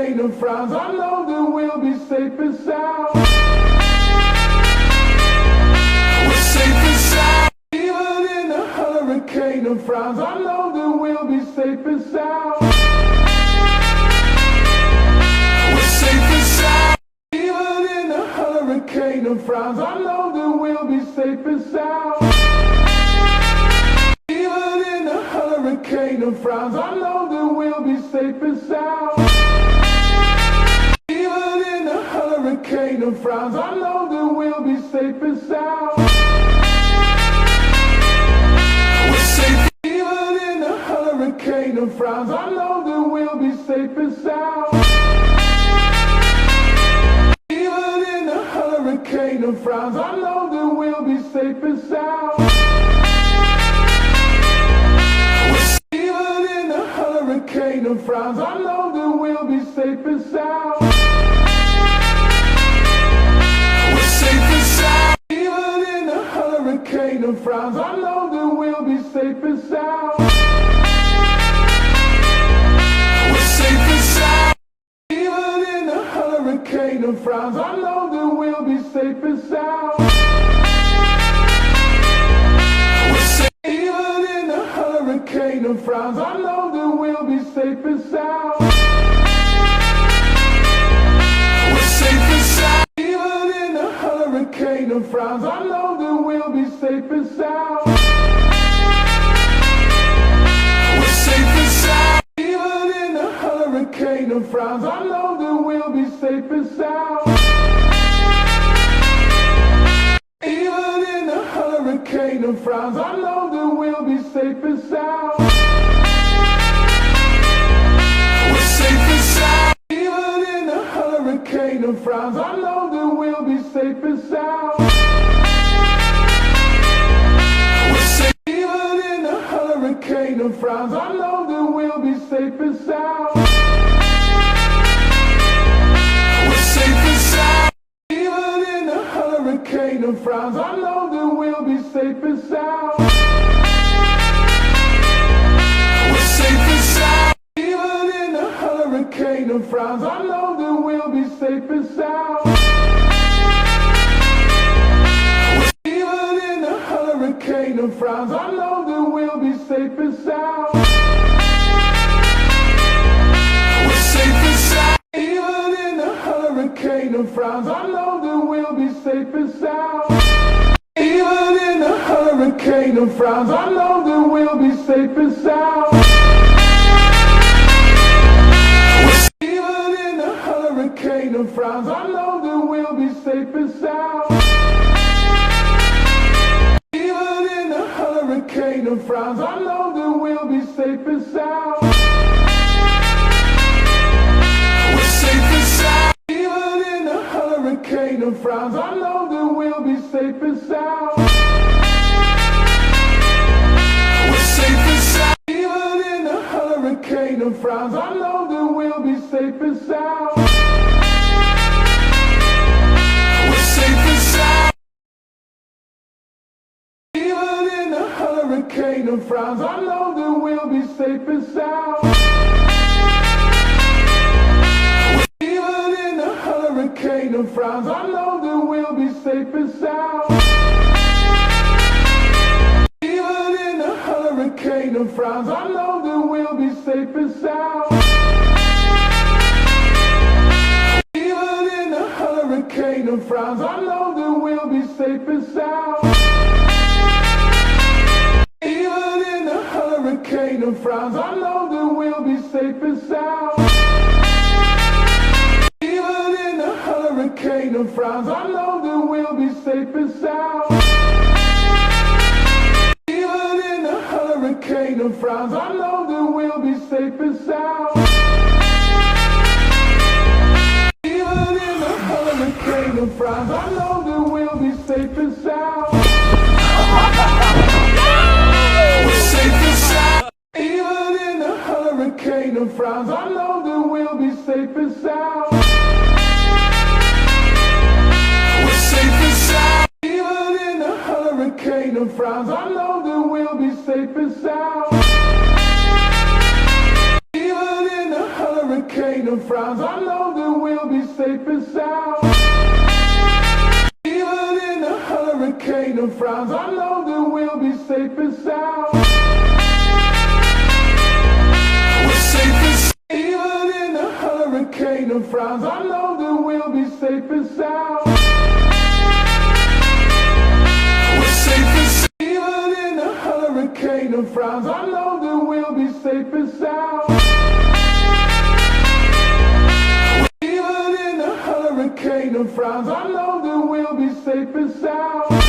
hurricane and frowns, I know that we'll be safe and sound. We're safe and sound. Even in a hurricane and frowns, I know that we'll be safe and sound. We're safe and sound. Even in a hurricane and frowns, I know that we'll be safe and sound. Even in a hurricane and frowns, I know that we'll be safe and sound. Even in a hurricane and frowns, I know that we'll be safe and sound. We're safe. Even in a hurricane and frowns, I know that we'll be safe and sound. Even in a hurricane and frowns, I know that we'll be safe and sound. Even in a hurricane and frowns, I know that we'll be safe and sound. We're safe and sound. Even in a hurricane and frowns, I know that we'll be safe and sound. We're safe and sound. Even in a hurricane and frowns, I know that we'll be safe and sound. We're safe. Even in a hurricane and frowns, I know that we'll be safe and sound. We're safe and sound. Even in a hurricane and frowns, I know that we'll be safe and sound. We're safe and sound. Even in a hurricane and frowns, I know that we'll be safe and sound. Even in a hurricane and frowns, I know that we'll be safe and sound. We're safe and sound. Even in a hurricane and frowns, I know that we'll be safe and sound. We're safe. Even in a hurricane and frowns, I know that we'll be safe and sound. We're safe and sound. Even in a hurricane and frowns, I know that we'll be safe and sound. We're safe and sound. Even in a hurricane and frowns, I know that we'll be safe and sound. Even in a hurricane and frowns, I know that we'll be safe and sound. We're safe and sound. Even in a hurricane and frowns, I know that we'll be safe and sound. Even in a hurricane and frowns, I know that we'll be safe and sound. Even in a hurricane and frowns, I know that we'll be safe and sound. Even in a hurricane and frowns, I know that we'll be safe and sound. We're safe and sound. Even in a hurricane and frowns, I know that we'll be safe and sound. We're safe and sound. Even in a hurricane and frowns, I know that we'll be safe and sound. We're safe and sound. Even in a hurricane and frowns, I know that we'll be safe and sound. Even in a hurricane and frowns, I know that we'll be safe and sound. Even in a hurricane and frowns, I know that we'll be safe and sound. Even in a hurricane and frowns, I know that we'll be safe and sound. Even in a hurricane and frowns, I know that we'll be safe and sound. Even in a hurricane and frowns, I know that we'll be safe and sound. Even in a hurricane and frowns, I know that we'll be safe and sound. Even in a hurricane and frowns, I know that we'll be safe and sound. We're safe and sound. Even in a hurricane and frowns, I know that we'll be safe and sound. We're safe and sound. Even in a hurricane and frowns, I know that we'll be safe and sound. Even in a hurricane and frowns, I know that we'll be safe and sound. Even in a hurricane of frowns, I know that we'll be safe and sound. We're safe and sound. Even in a hurricane of frowns, I know that we'll be safe and sound. We're safe and sound. Even in a hurricane of frowns, I know that we'll be safe and sound. Even in a hurricane of frowns, I know that we'll be safe and sound.